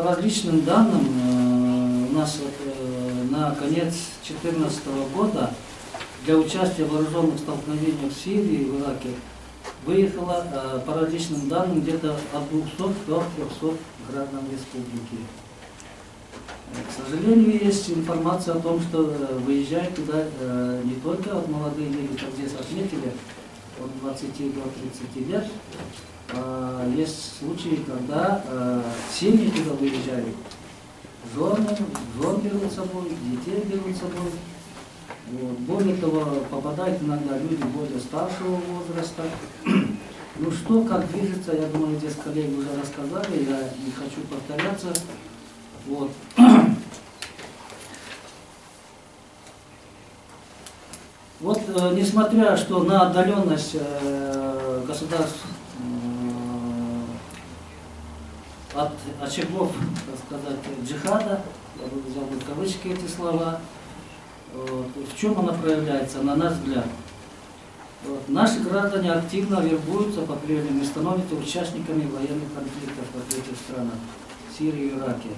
различным данным, у нас на конец 2014 года для участия в вооруженных столкновениях в Сирии и в Ираке выехало, по различным данным, где-то от 200 до 300 граждан республики. К сожалению, есть информация о том, что выезжают туда не только вот молодые люди, как здесь отметили, от 20 до 30 лет. Есть случаи, когда семьи туда выезжают, жен берут с собой, детей берут с собой. Вот. Более того, попадают иногда люди более старшего возраста. Ну что, как движется, я думаю, здесь коллеги уже рассказали, я не хочу повторяться. Вот. Вот, несмотря что на отдаленность государств от очагов, так сказать, джихада, я бы взял в кавычки эти слова, в чем она проявляется, на наш взгляд? Вот. Наши граждане активно вербуются по-прежнему и становятся участниками военных конфликтов в этих странах, в Сирии и Ираке.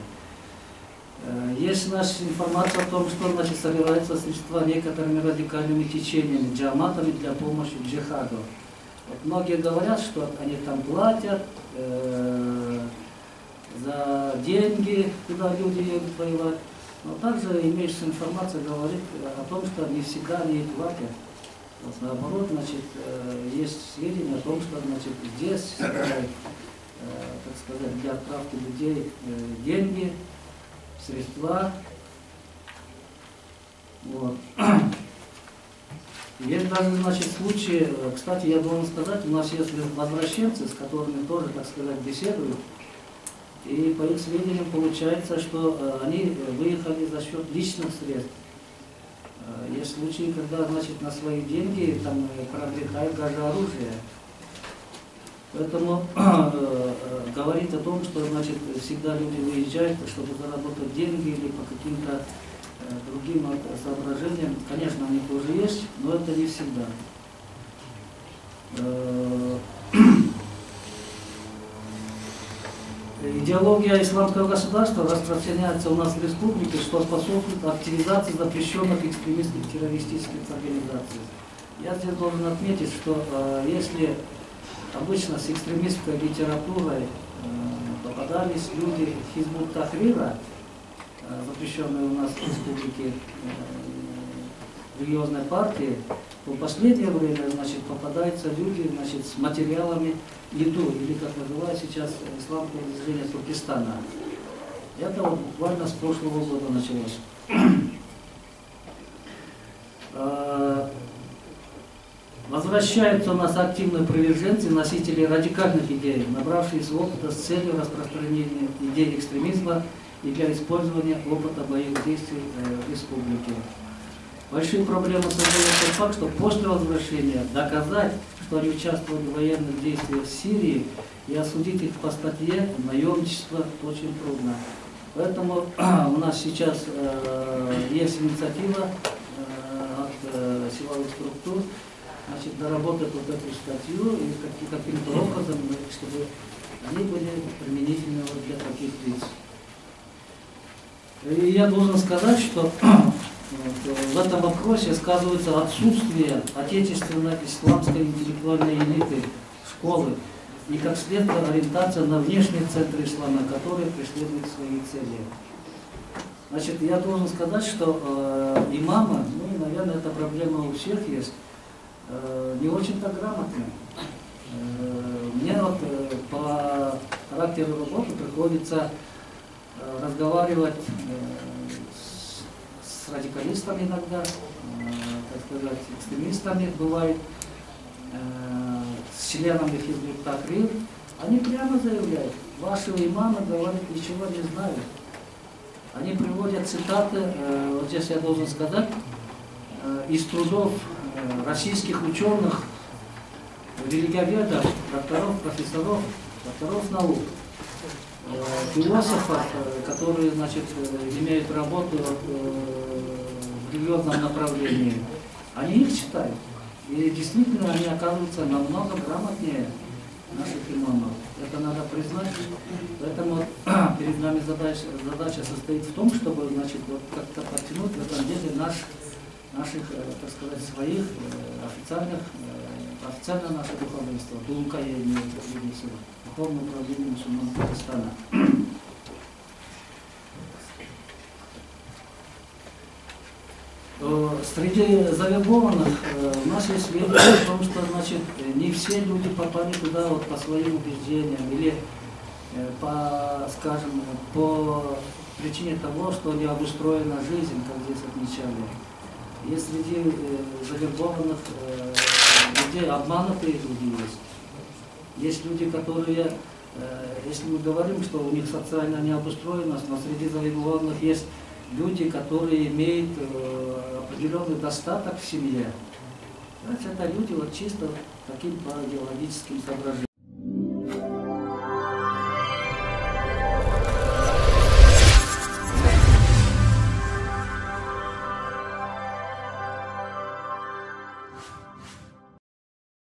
Есть наша информация о том, что значит, собираются средства некоторыми радикальными течениями, джаматами для помощи джихаду. Вот многие говорят, что они там платят за деньги, куда люди едут воевать. Но также имеющаяся информация говорит о том, что не всегда они платят. Вот, наоборот, значит, есть сведения о том, что значит, здесь собирают, так сказать, для отправки людей деньги, средства. Вот. Есть даже, значит, случаи, кстати, я должен сказать, у нас есть возвращенцы, с которыми тоже, так сказать, беседуют. И по их сведениям получается, что они выехали за счет личных средств. Есть случаи, когда, значит, на свои деньги там приобретают даже оружие. Поэтому говорить о том, что, значит, всегда люди выезжают, чтобы заработать деньги или по каким-то другим соображениям, конечно, они тоже есть, но это не всегда. Идеология исламского государства распространяется у нас в республике, что способствует активизации запрещенных экстремистских террористических организаций. Я здесь должен отметить, что если обычно с экстремистской литературой попадались люди Хизбут Тахрира, запрещенные у нас в республике религиозной партии, то в последнее время, значит, попадаются люди, значит, с материалами ИДУ, или как называют сейчас исламское движение Туркестана. Это вот буквально с прошлого года началось. Возвращаются у нас активные приверженцы, носители радикальных идей, набравшиеся опыта с целью распространения идей экстремизма и для использования опыта боевых действий в республике. Большие проблемы создает тот факт, что после возвращения доказать, что они участвовали в военных действиях в Сирии, и осудить их по статье наемничество очень трудно. Поэтому у нас сейчас есть инициатива от силовых структур, значит, доработать вот эту статью и каким-то образом, чтобы они были применительны для таких лиц. И я должен сказать, что в этом вопросе сказывается отсутствие отечественной исламской интеллектуальной элиты школы и, как следствие, ориентация на внешние центры ислама, которые преследуют свои цели. Значит, я должен сказать, что имамы, ну и, наверное, эта проблема у всех есть, не очень-то грамотны. Мне вот по характеру работы приходится разговаривать с радикалистами иногда, так сказать, экстремистами бывает, с членами Хизбут Тахрир. Они прямо заявляют, ваши имамы, говорят, ничего не знают. Они приводят цитаты, вот здесь я должен сказать, из трудов российских ученых, религиоведов, докторов, профессоров, докторов наук, философов, которые, значит, имеют работу в религиозном направлении. Они их читают. И действительно они оказываются намного грамотнее наших имамов. Это надо признать. Поэтому перед нами задача состоит в том, чтобы, значит, вот как-то подтянуть в этом деле наших, так сказать, своих официально наше духовенство, Дулка, я имею в виду, Духовное управление мусульман Пакистана. Среди завербованных у нас есть сведения о том, что, значит, не все люди попали туда вот по своим убеждениям или по, скажем, по причине того, что не обустроена жизнь, как здесь отмечали. Есть среди завербованных людей обманутые люди есть. Есть люди, которые, если мы говорим, что у них социальная необустроенность, но среди завербованных есть люди, которые имеют определенный достаток в семье. Значит, это люди вот чисто таким по идеологическим соображениям.